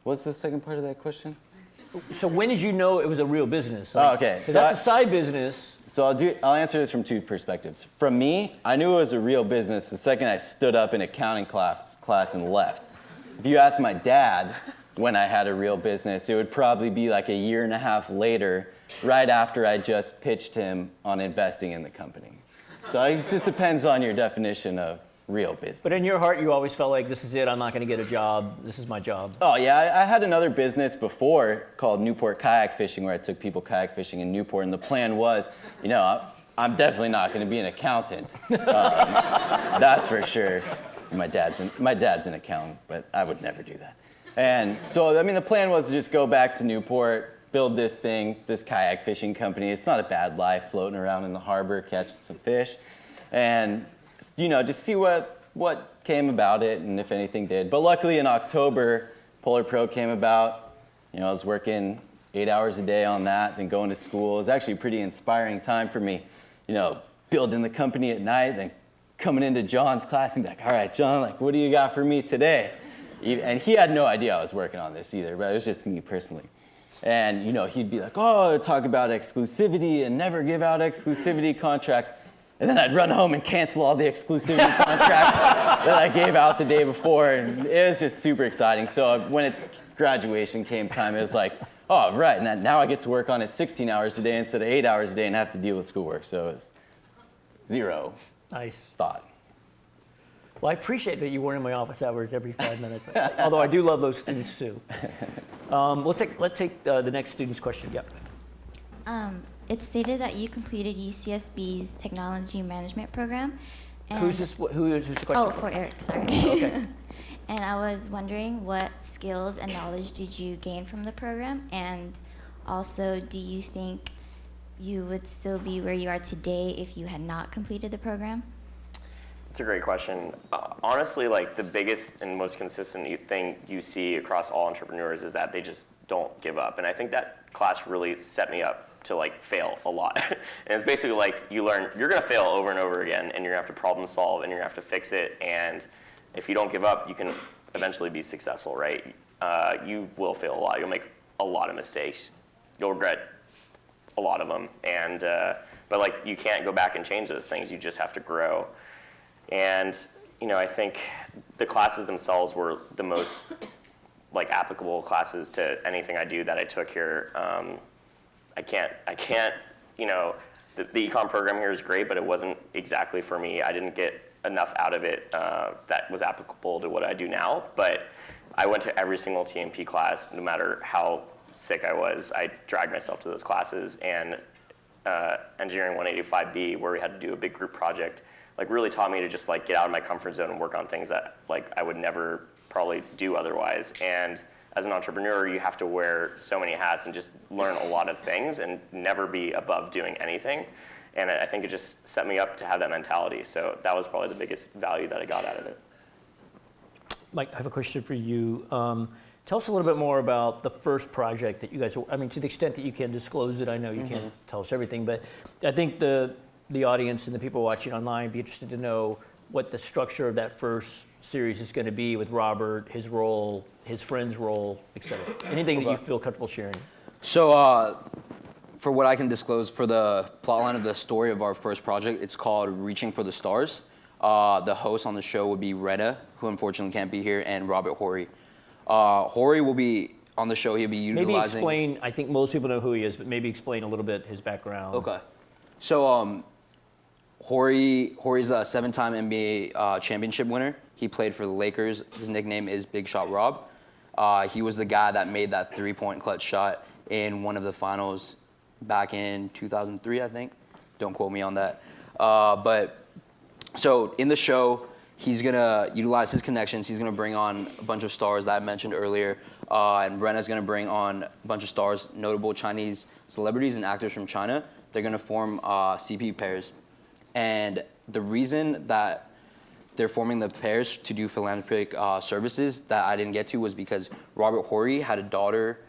what's the second part of that question? So when did you know it was a real business? Oh, okay. Because that's a side business. So I'll answer this from two perspectives. From me, I knew it was a real business the second I stood up in accounting class and left. If you ask my dad when I had a real business, it would probably be like a year and a half later, right after I just pitched him on investing in the company. So it just depends on your definition of real business. But in your heart, you always felt like, this is it, I'm not going to get a job, this is my job. Oh yeah, I had another business before called Newport Kayak Fishing, where I took people kayak fishing in Newport, and the plan was, I'm definitely not going to be an accountant. That's for sure. My dad's an accountant, but I would never do that. And so, the plan was to just go back to Newport, build this thing, this kayak fishing company. It's not a bad life, floating around in the harbor, catching some fish, and just see what came about it and if anything did. But luckily in October, Polar Pro came about. I was working 8 hours a day on that, then going to school. It was actually a pretty inspiring time for me, building the company at night, then coming into John's class and be like, all right, John, what do you got for me today? And he had no idea I was working on this either, but it was just me personally. And, he'd be like, oh, talk about exclusivity and never give out exclusivity contracts. And then I'd run home and cancel all the exclusivity contracts that I gave out the day before. And it was just super exciting. So when graduation came time, it was like, oh, right, now I get to work on it 16 hours a day instead of 8 hours a day and have to deal with schoolwork. So it was zero Nice. thought. Well, I appreciate that you weren't in my office hours every 5 minutes, although I do love those students too. Let's take the next student's question. Yep. It stated that you completed UCSB's technology management program. And Who's the question? Oh, for Eric, sorry. Okay. And I was wondering, what skills and knowledge did you gain from the program? And also, do you think you would still be where you are today if you had not completed the program? That's a great question. Honestly, the biggest and most consistent thing you see across all entrepreneurs is that they just don't give up. And I think that class really set me up to like fail a lot. And it's basically like you learn you're gonna fail over and over again, and you're gonna have to problem solve, and you're gonna have to fix it. And if you don't give up, you can eventually be successful, right? You will fail a lot. You'll make a lot of mistakes. You'll regret a lot of them, and but like you can't go back and change those things. You just have to grow. And I think the classes themselves were the most like applicable classes to anything I do that I took here. I can't. The econ program here is great, but it wasn't exactly for me. I didn't get enough out of it that was applicable to what I do now. But I went to every single TMP class, no matter how sick I was. I dragged myself to those classes, and Engineering 185B, where we had to do a big group project, like really taught me to just like get out of my comfort zone and work on things that like I would never probably do otherwise. And as an entrepreneur, you have to wear so many hats and just learn a lot of things and never be above doing anything. And I think it just set me up to have that mentality. So that was probably the biggest value that I got out of it. Mike, I have a question for you. Tell us a little bit more about the first project that you guys, to the extent that you can disclose it. I know you can't tell us everything, but I think the audience and the people watching online be interested to know what the structure of that first series is going to be with Robert, his role, his friend's role, etc. Anything that you feel comfortable sharing. So for what I can disclose for the plotline of the story of our first project, it's called Reaching for the Stars. The host on the show would be Retta, who unfortunately can't be here, and Robert Horry. Horry will be on the show. He'll be utilizing... Maybe explain, I think most people know who he is, but maybe explain a little bit his background. Okay. So Horry's a 7-time NBA championship winner. He played for the Lakers. His nickname is Big Shot Rob. He was the guy that made that 3-point clutch shot in one of the finals back in 2003, I think. Don't quote me on that. But so in the show, he's going to utilize his connections. He's going to bring on a bunch of stars that I mentioned earlier. And Brenna's going to bring on a bunch of stars, notable Chinese celebrities and actors from China. They're going to form CP pairs. And the reason that they're forming the pairs to do philanthropic services that I didn't get to was because Robert Horry had a daughter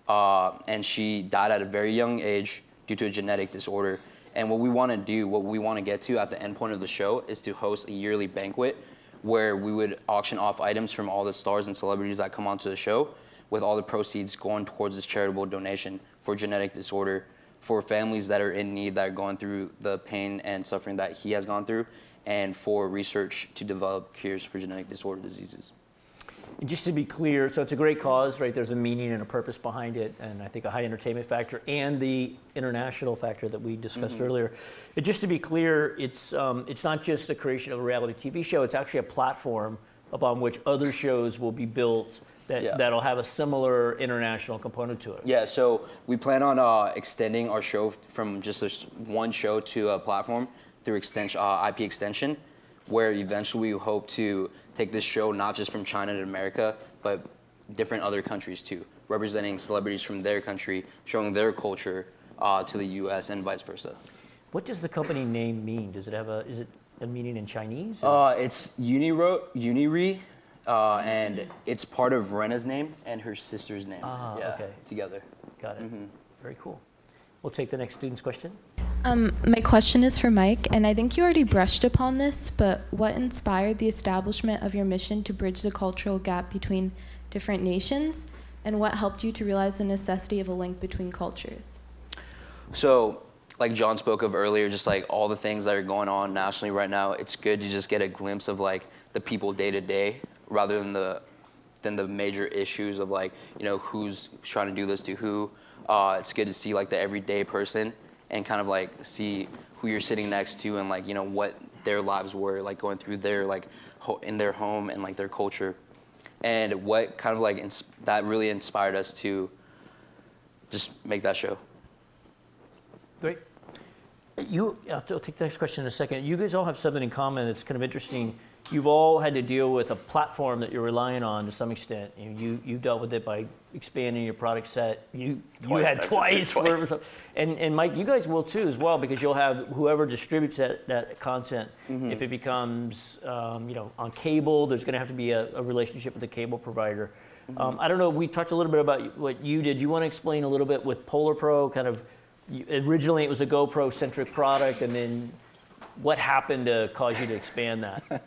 and she died at a very young age due to a genetic disorder. And what we want to get to at the end point of the show is to host a yearly banquet where we would auction off items from all the stars and celebrities that come onto the show, with all the proceeds going towards this charitable donation for genetic disorder, for families that are in need, that are going through the pain and suffering that he has gone through, and for research to develop cures for genetic disorder diseases. And just to be clear, so it's a great cause, right? There's a meaning and a purpose behind it, and I think a high entertainment factor and the international factor that we discussed earlier. And just to be clear, it's not just the creation of a reality TV show, it's actually a platform upon which other shows will be built that'll have a similar international component to it. Yeah, so we plan on extending our show from just this one show to a platform through IP extension, where eventually we hope to take this show not just from China to America, but different other countries too, representing celebrities from their country, showing their culture to the U.S. and vice versa. What does the company name mean? Is it a meaning in Chinese? It's Uniri, and it's part of Rena's name and her sister's name. Okay. Together. Got it. Very cool. We'll take the next student's question. My question is for Mike, and I think you already brushed upon this, but what inspired the establishment of your mission to bridge the cultural gap between different nations, and what helped you to realize the necessity of a link between cultures? So, like John spoke of earlier, just like all the things that are going on nationally right now, it's good to just get a glimpse of like the people day to day, rather than the major issues of like, who's trying to do this to who. It's good to see like the everyday person and kind of like see who you're sitting next to and like, what their lives were like going through their like in their home and like their culture. And what kind of like that really inspired us to just make that show. Great. I'll take the next question in a second. You guys all have something in common that's kind of interesting. You've all had to deal with a platform that you're relying on to some extent. You dealt with it by expanding your product set. You had twice. And Mike, you guys will too as well, because you'll have whoever distributes that content. If it becomes on cable, there's going to have to be a relationship with the cable provider. I don't know. We talked a little bit about what you did. You want to explain a little bit with Polar Pro, kind of Originally, it was a GoPro-centric product, and then what happened to cause you to expand that?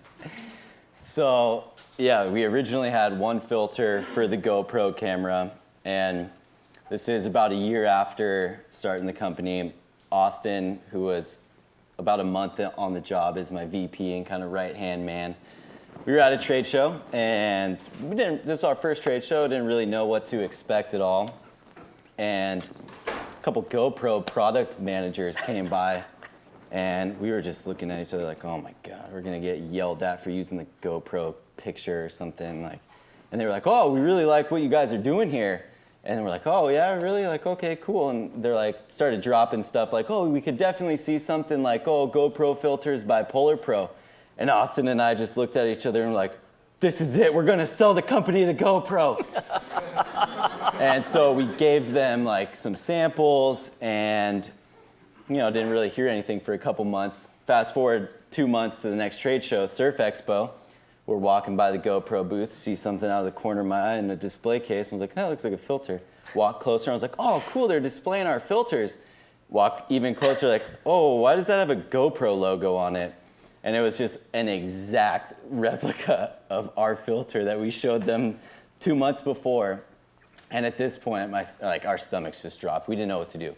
So, yeah, we originally had one filter for the GoPro camera, and this is about a year after starting the company. Austin, who was about a month on the job, is my VP and kind of right-hand man. We were at a trade show, and this is our first trade show, didn't really know what to expect at all. And a couple GoPro product managers came by, and we were just looking at each other like, oh my God, we're gonna get yelled at for using the GoPro picture or something. And they were like, oh, we really like what you guys are doing here. And we're like, oh yeah, really? Like, okay, cool. And they're like, started dropping stuff like, oh, we could definitely see something like, oh, GoPro filters by Polar Pro. And Austin and I just looked at each other and were like, this is it, we're gonna sell the company to GoPro. And so we gave them like some samples and didn't really hear anything for a couple months. Fast forward 2 months to the next trade show, Surf Expo. We're walking by the GoPro booth, see something out of the corner of my eye in a display case, and was like, oh, it looks like a filter. Walk closer, and I was like, oh, cool, they're displaying our filters. Walk even closer, like, oh, why does that have a GoPro logo on it? And it was just an exact replica of our filter that we showed them 2 months before. And at this point, our stomachs just dropped. We didn't know what to do.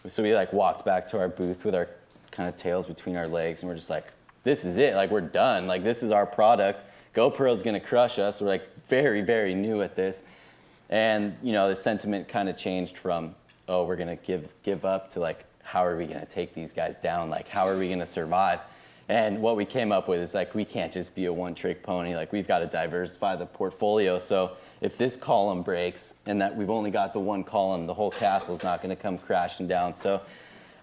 So we walked back to our booth with our kind of tails between our legs, and we're just like, this is it. Like, we're done. Like, this is our product. GoPro's gonna crush us. We're very, very new at this. And the sentiment kind of changed from, oh, we're gonna give up to how are we gonna take these guys down? Like, how are we gonna survive? And what we came up with is we can't just be a one-trick pony. We've got to diversify the portfolio. So if this column breaks and that we've only got the one column, the whole castle's not going to come crashing down. So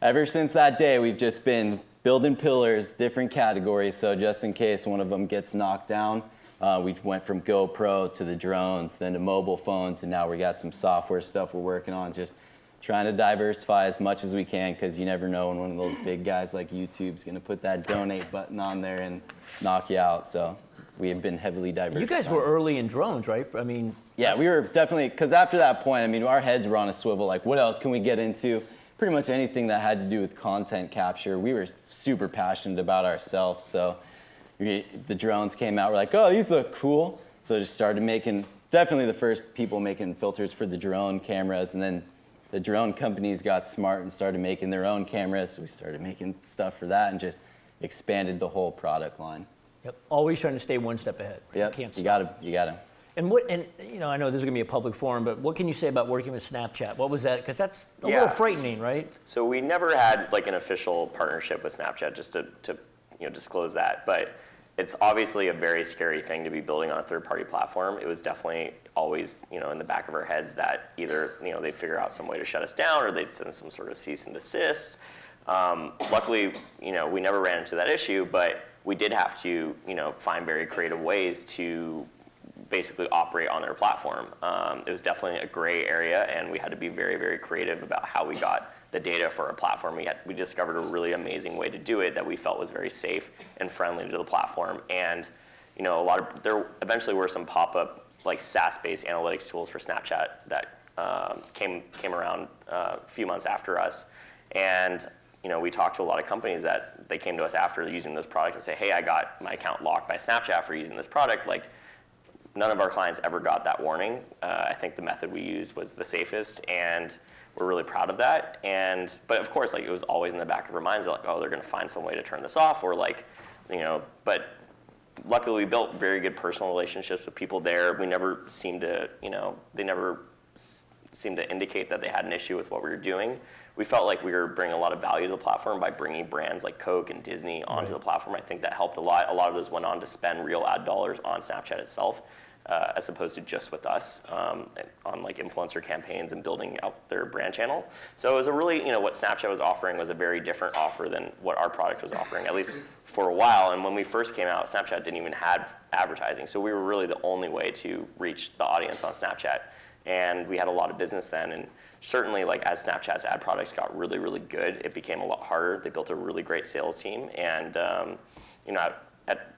ever since that day, we've just been building pillars, different categories. So just in case one of them gets knocked down, we went from GoPro to the drones, then to mobile phones, and now we got some software stuff we're working on. Just trying to diversify as much as we can, because you never know when one of those big guys like YouTube's going to put that donate button on there and knock you out. So we have been heavily diversified. You guys were early in drones, right? Yeah, we were definitely, because after that point, our heads were on a swivel. What else can we get into? Pretty much anything that had to do with content capture. We were super passionate about ourselves. So the drones came out. We're like, oh, these look cool. So just started making, definitely the first people making filters for the drone cameras, and then the drone companies got smart and started making their own cameras, so we started making stuff for that and just expanded the whole product line. Yep. Always trying to stay one step ahead. Yep. You gotta. And I know this is gonna be a public forum, but what can you say about working with Snapchat? What was that? Because that's a little frightening, right? So we never had an official partnership with Snapchat, just to disclose that. But it's obviously a very scary thing to be building on a third-party platform. It was definitely always, in the back of our heads that either, they'd figure out some way to shut us down or they'd send some sort of cease and desist. Luckily, we never ran into that issue, but we did have to, find very creative ways to basically operate on their platform. It was definitely a gray area, and we had to be very, very creative about how we got the data for our platform. We discovered a really amazing way to do it that we felt was very safe and friendly to the platform. And there eventually were some pop-up SaaS-based analytics tools for Snapchat that came around a few months after us. And we talked to a lot of companies that they came to us after using those products and say, hey, I got my account locked by Snapchat for using this product. None of our clients ever got that warning. I think the method we used was the safest, and we're really proud of that. But of course, it was always in the back of our minds, oh, they're gonna find some way to turn this off, or but luckily we built very good personal relationships with people there. We never seemed to, they never seemed to indicate that they had an issue with what we were doing. We felt like we were bringing a lot of value to the platform by bringing brands like Coke and Disney onto the platform. I think that helped a lot. A lot of those went on to spend real ad dollars on Snapchat itself, as opposed to just with us on influencer campaigns and building out their brand channel. So it was a really, what Snapchat was offering was a very different offer than what our product was offering, at least for a while. And when we first came out, Snapchat didn't even have advertising. So we were really the only way to reach the audience on Snapchat. And we had a lot of business then. And certainly, as Snapchat's ad products got really, really good, it became a lot harder. They built a really great sales team. And,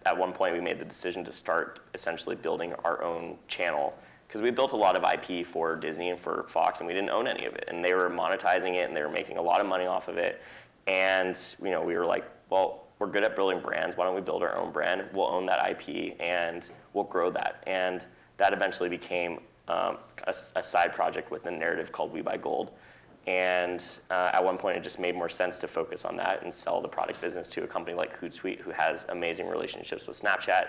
at one point, we made the decision to start essentially building our own channel because we built a lot of IP for Disney and for Fox, and we didn't own any of it. And they were monetizing it, and they were making a lot of money off of it. And we were like, well, we're good at building brands. Why don't we build our own brand? We'll own that IP, and we'll grow that. And that eventually became a side project with a narrative called We Buy Gold. And at one point, it just made more sense to focus on that and sell the product business to a company like Hootsuite, who has amazing relationships with Snapchat,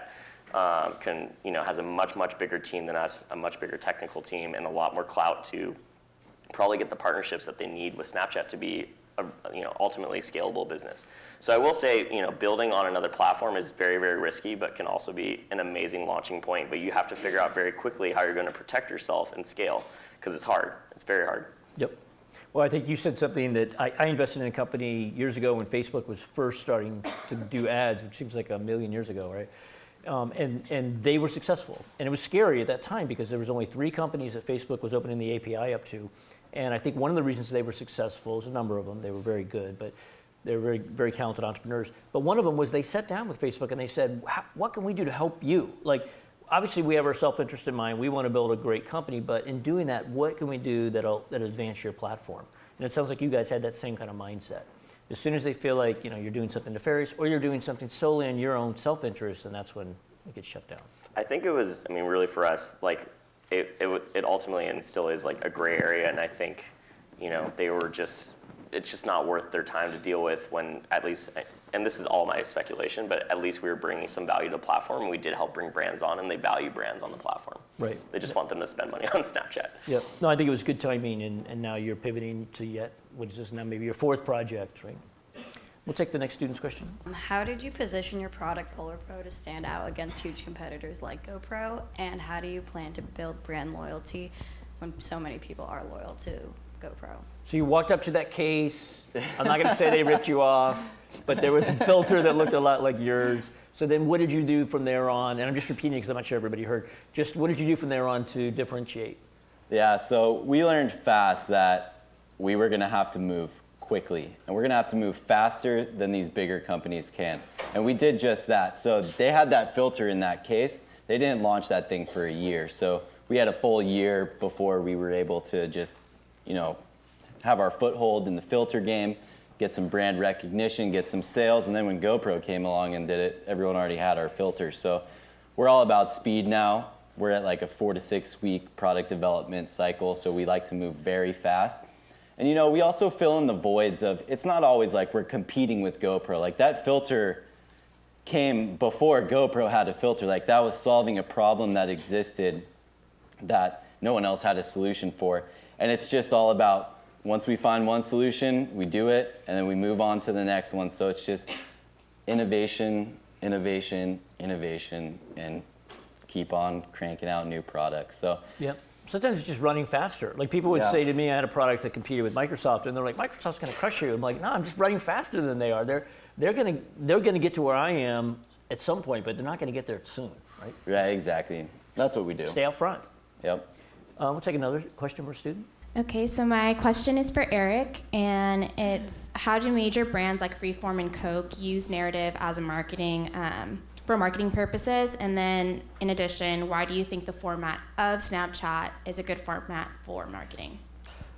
has a much bigger team than us, a much bigger technical team, and a lot more clout to probably get the partnerships that they need with Snapchat to be a ultimately scalable business. So I will say, building on another platform is very, very risky, but can also be an amazing launching point. But you have to figure out very quickly how you're going to protect yourself and scale, because it's hard. It's very hard. Yep. Well, I think you said something that I invested in a company years ago when Facebook was first starting to do ads, which seems like a million years ago, right? And they were successful. And it was scary at that time because there was only 3 companies that Facebook was opening the API up to. And I think one of the reasons they were successful, there's a number of them, they were very good, but they were very, very talented entrepreneurs. But one of them was they sat down with Facebook and they said, what can we do to help you? Like, obviously we have our self-interest in mind, we want to build a great company, but in doing that, what can we do that'll advance your platform? And it sounds like you guys had that same kind of mindset. As soon as they feel like you're doing something nefarious or you're doing something solely in your own self-interest, and that's when it gets shut down. I think it was, really for us, like, it ultimately and still is like a gray area, and I think, they were just, it's just not worth their time to deal with when, at least, and this is all my speculation, but at least we were bringing some value to the platform, and we did help bring brands on, and they value brands on the platform. Right. They just want them to spend money on Snapchat. Yep. No, I think it was good timing, and now you're pivoting to what is this now, maybe your 4th project, right? We'll take the next student's question. How did you position your product Polar Pro to stand out against huge competitors like GoPro? And how do you plan to build brand loyalty when so many people are loyal to GoPro? So you walked up to that case. I'm not going to say they ripped you off, but there was a filter that looked a lot like yours. So then what did you do from there on? And I'm just repeating because I'm not sure everybody heard. Just what did you do from there on to differentiate? Yeah, so we learned fast that we were going to have to move quickly, and we're going to have to move faster than these bigger companies can. And we did just that. So they had that filter in that case. They didn't launch that thing for a year. So we had a full year before we were able to just, have our foothold in the filter game, get some brand recognition, get some sales. And then when GoPro came along and did it, everyone already had our filters. So we're all about speed now. We're at like a 4 to 6 week product development cycle. So we like to move very fast. And we also fill in the voids of, it's not always like we're competing with GoPro. Like that filter came before GoPro had a filter. Like that was solving a problem that existed that no one else had a solution for. And it's just all about, once we find one solution, we do it, and then we move on to the next one. So it's just innovation, innovation, innovation, and keep on cranking out new products. So yeah. Sometimes it's just running faster. Like people would say to me, I had a product that competed with Microsoft, and they're like, Microsoft's going to crush you. I'm like, no, I'm just running faster than they are. They're going to get to where I am at some point, but they're not going to get there soon, right? Right, exactly. That's what we do. Stay out front. Yep. We'll take another question from a student. Okay, so my question is for Eric, and it's how do major brands like Freeform and Coke use narrative as a marketing for marketing purposes? And then in addition, why do you think the format of Snapchat is a good format for marketing?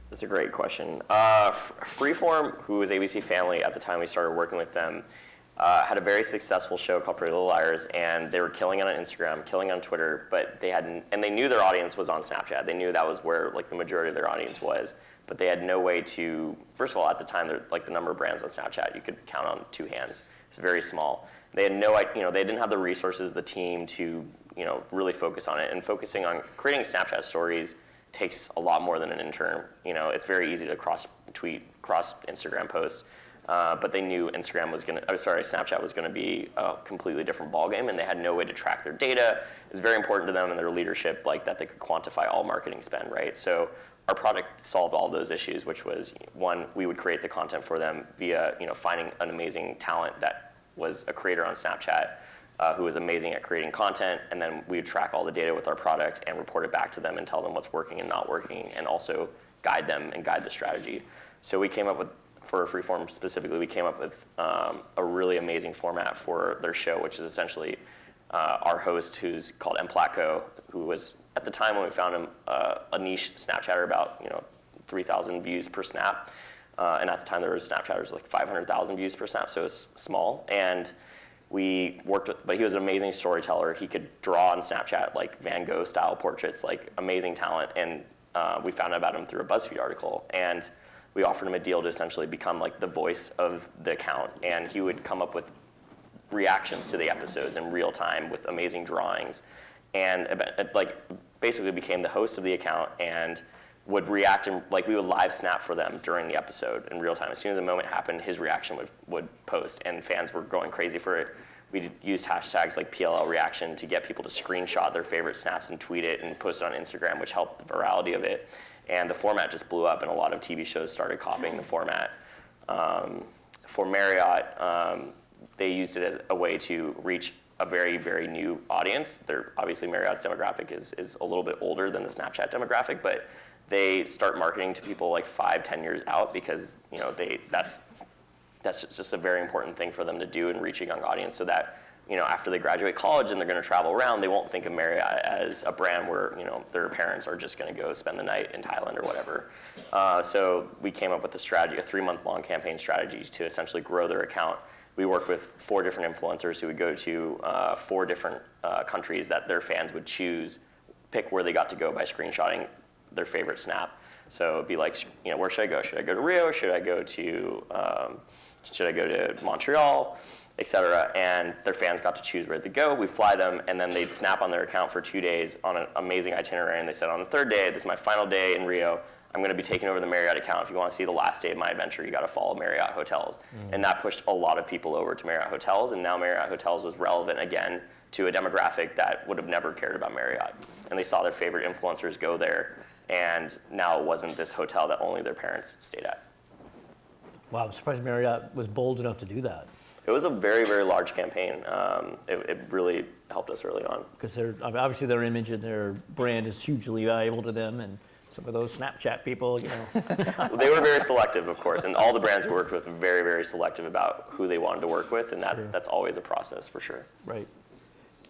That's a great question. Freeform, who was ABC Family at the time we started working with them, had a very successful show called Pretty Little Liars, and they were killing it on Instagram, killing on Twitter, but they knew their audience was on Snapchat. They knew that was where the majority of their audience was, but they had no way to, first of all, at the time, the number of brands on Snapchat, you could count on 2 hands. It's very small. They had they didn't have the resources, the team to, really focus on it, and focusing on creating Snapchat stories takes a lot more than an intern. It's very easy to cross Instagram posts. But they knew Snapchat was going to be a completely different ballgame, and they had no way to track their data. It's very important to them and their leadership, that they could quantify all marketing spend, right? So our product solved all those issues, which was, one, we would create the content for them via, finding an amazing talent that was a creator on Snapchat who was amazing at creating content, and then we would track all the data with our product and report it back to them and tell them what's working and not working, and also guide them and guide the strategy. So we came up with, for Freeform specifically, we came up with a really amazing format for their show, which is essentially our host, who's called M. Platko, who was at the time when we found him a niche Snapchatter about 3,000 views per snap. And at the time there was Snapchatters like 500,000 views per snap, so it was small. And we worked with, but he was an amazing storyteller. He could draw on Snapchat like Van Gogh style portraits, like amazing talent. And we found out about him through a BuzzFeed article. And we offered him a deal to essentially become like the voice of the account. And he would come up with reactions to the episodes in real time with amazing drawings. And like basically became the host of the account and would react, and like we would live snap for them during the episode in real time. As soon as a moment happened, his reaction would post, and fans were going crazy for it. We used hashtags like PLL reaction to get people to screenshot their favorite snaps and tweet it and post it on Instagram, which helped the virality of it. And the format just blew up, and a lot of TV shows started copying the format. For Marriott, they used it as a way to reach a very, very new audience. Obviously, Marriott's demographic is a little bit older than the Snapchat demographic, but they start marketing to people like 5-10 years out because that's just a very important thing for them to do and reach a young audience, so that after they graduate college and they're going to travel around, they won't think of Marriott as a brand where their parents are just going to go spend the night in Thailand or whatever. So we came up with a strategy, a 3-month-long campaign strategy to essentially grow their account. We worked with 4 different influencers who would go to 4 different countries that their fans would pick where they got to go by screenshotting their favorite snap. So it'd be like, where should I go? Should I go to Rio? Should I go to Montreal, et cetera? And their fans got to choose where to go. We fly them, and then they'd snap on their account for 2 days on an amazing itinerary. And they said, on the 3rd day, this is my final day in Rio. I'm going to be taking over the Marriott account. If you want to see the last day of my adventure, you got to follow Marriott Hotels. And that pushed a lot of people over to Marriott Hotels. And now Marriott Hotels was relevant again to a demographic that would have never cared about Marriott. And they saw their favorite influencers go there. And now it wasn't this hotel that only their parents stayed at. Wow, I'm surprised Marriott was bold enough to do that. It was a very, very large campaign. It really helped us early on. Because obviously their image and their brand is hugely valuable to them, and some of those Snapchat people, They were very selective, of course, and all the brands we worked with were very, very selective about who they wanted to work with, and that's always a process for sure. Right.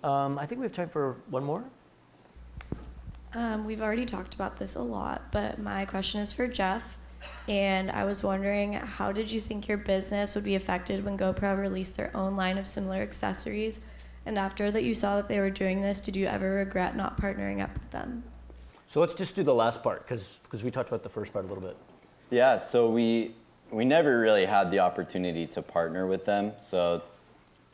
I think we have time for one more. We've already talked about this a lot, but my question is for Jeff. And I was wondering, how did you think your business would be affected when GoPro released their own line of similar accessories? And after that you saw that they were doing this, did you ever regret not partnering up with them? So let's just do the last part, because we talked about the first part a little bit. Yeah, so we never really had the opportunity to partner with them. So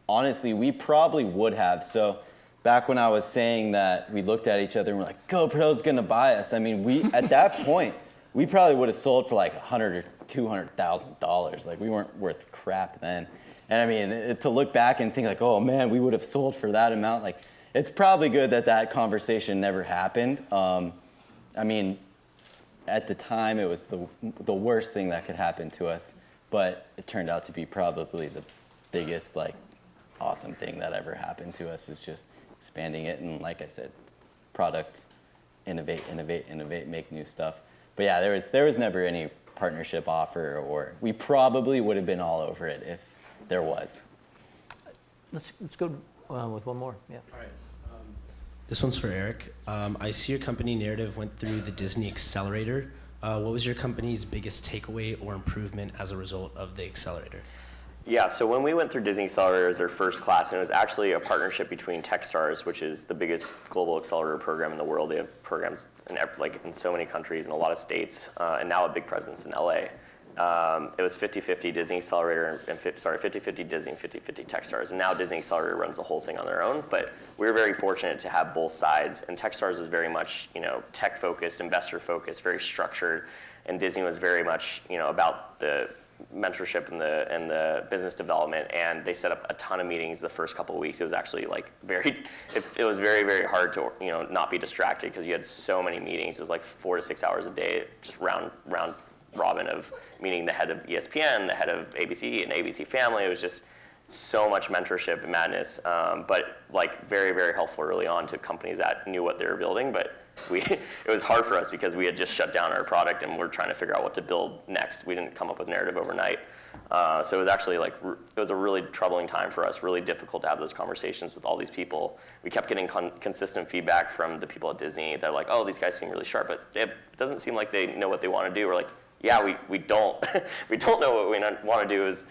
honestly, we probably would have. So back when I was saying that, we looked at each other and we're like, GoPro's gonna buy us. I mean, at that point, we probably would have sold for like $100,000 or $200,000. Like, we weren't worth crap then. And I mean, to look back and think like, oh man, we would have sold for that amount. Like, it's probably good that conversation never happened. I mean, at the time, it was the worst thing that could happen to us, but it turned out to be probably the biggest, like, awesome thing that ever happened to us, is just expanding it. And like I said, product, innovate, make new stuff. But yeah, there was never any partnership offer, or we probably would have been all over it if there was. Let's go with one more. Yeah. All right. This one's for Eric. I see your company Narrative went through the Disney Accelerator. What was your company's biggest takeaway or improvement as a result of the accelerator? Yeah, so when we went through Disney Accelerator as our first class, and it was actually a partnership between Techstars, which is the biggest global accelerator program in the world. They have programs in so many countries and a lot of states, and now a big presence in LA. It was 50-50 Disney Accelerator, 50-50 Disney, 50-50 Techstars. And now Disney Accelerator runs the whole thing on their own, but we're very fortunate to have both sides. And Techstars is very much, tech-focused, investor-focused, very structured, and Disney was very much, about the mentorship and the business development, and they set up a ton of meetings the first couple of weeks. It was actually it was very, very hard to not be distracted, because you had so many meetings. It was like 4 to 6 hours a day, just round robin of meeting the head of ESPN, the head of ABC and ABC Family. It was just so much mentorship and madness, but very, very helpful early on to companies that knew what they were building. But it was hard for us because we had just shut down our product and we're trying to figure out what to build next. We didn't come up with Narrative overnight. So it was actually like, it was a really troubling time for us, really difficult to have those conversations with all these people. We kept getting consistent feedback from the people at Disney. They're like, oh, these guys seem really sharp, but it doesn't seem like they know what they want to do. We're like, yeah, we don't. We don't know what we want to do. Is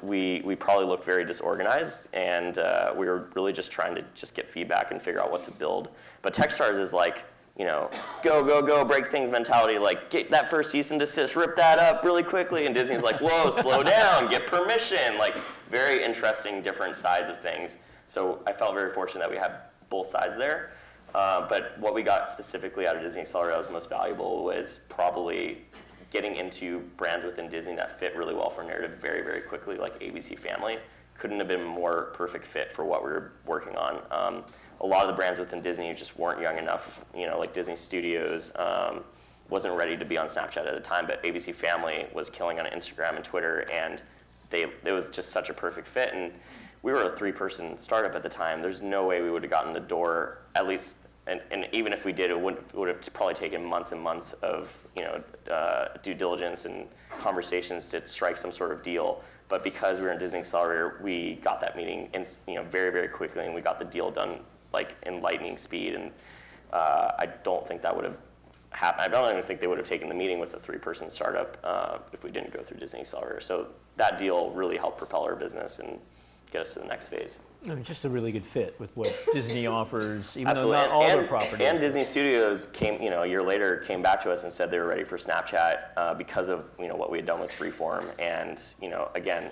we probably looked very disorganized, and we were really just trying to just get feedback and figure out what to build. But Techstars is like, go, break things mentality, like get that first cease and desist, rip that up really quickly. And Disney's like, whoa, slow down, get permission. Like very interesting, different sides of things. So I felt very fortunate that we had both sides there. But what we got specifically out of Disney Accelerator that was most valuable was probably getting into brands within Disney that fit really well for narrative very, very quickly, like ABC Family. Couldn't have been a more perfect fit for what we were working on. A lot of the brands within Disney just weren't young enough, like Disney Studios wasn't ready to be on Snapchat at the time, but ABC Family was killing on Instagram and Twitter, and it was just such a perfect fit. And we were a 3-person startup at the time. There's no way we would have gotten the door, at least, and even if we did, it would have probably taken months and months of due diligence and conversations to strike some sort of deal. But because we were in Disney Accelerator, we got that meeting very, very quickly, and we got the deal done like in lightning speed. And I don't think that would have happened. I don't even think they would have taken the meeting with a 3-person startup if we didn't go through Disney Accelerator. So that deal really helped propel our business and get us to the next phase. I mean, just a really good fit with what Disney offers, even Absolutely. though not all their properties. And Disney Studios came, a year later, came back to us and said they were ready for Snapchat because of what we had done with Freeform. And again,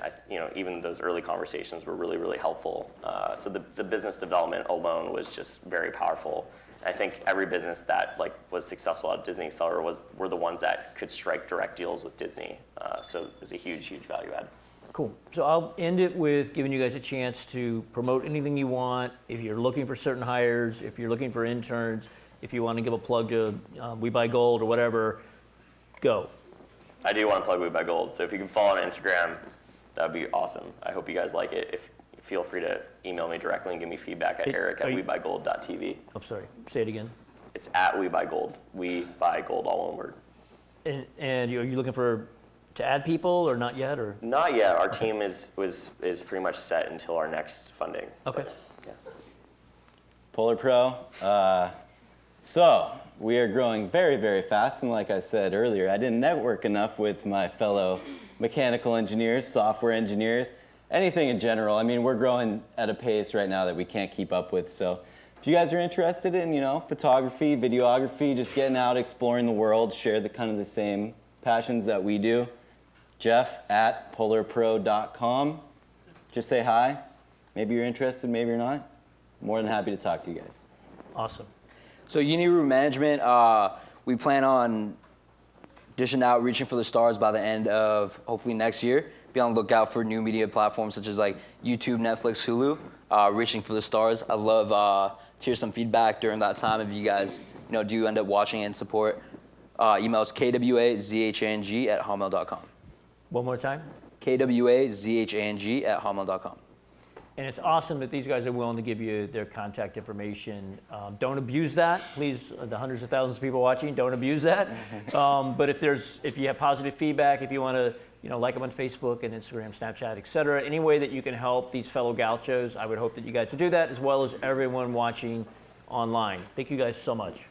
even those early conversations were really, really helpful. So the business development alone was just very powerful. I think every business that was successful at Disney Accelerator were the ones that could strike direct deals with Disney. So it was a huge, huge value add. Cool. So I'll end it with giving you guys a chance to promote anything you want. If you're looking for certain hires, if you're looking for interns, if you want to give a plug to We Buy Gold or whatever, go. I do want to plug We Buy Gold. So if you can follow on Instagram, that would be awesome. I hope you guys like it. Feel free to email me directly and give me feedback at eric@webuygold.tv. I'm sorry. Say it again. It's at We Buy Gold. We Buy Gold, all one word. And are you looking to add people or not yet? Or not yet. Our team is pretty much set until our next funding. Okay. But, yeah. Polar Pro. So we are growing very, very fast, and like I said earlier, I didn't network enough with my fellow mechanical engineers, software engineers, anything in general. I mean, we're growing at a pace right now that we can't keep up with. So if you guys are interested in, photography, videography, just getting out, exploring the world, share the same passions that we do, Jeff@polarpro.com. Just say hi. Maybe you're interested, maybe you're not. More than happy to talk to you guys. Awesome. So Uniroom Management, we plan on dishing out Reaching for the Stars by the end of hopefully next year. Be on the lookout for new media platforms such as like YouTube, Netflix, Hulu. Reaching for the Stars. I'd love to hear some feedback during that time if you guys do end up watching and support. Email is kwazhang@hotmail.com. One more time. kwazhang@hotmail.com. And it's awesome that these guys are willing to give you their contact information. Don't abuse that, please. The hundreds of thousands of people watching, don't abuse that. But if you have positive feedback, if you want to, like them on Facebook and Instagram, Snapchat, etc., any way that you can help these fellow gauchos, I would hope that you guys would do that, as well as everyone watching online. Thank you guys so much.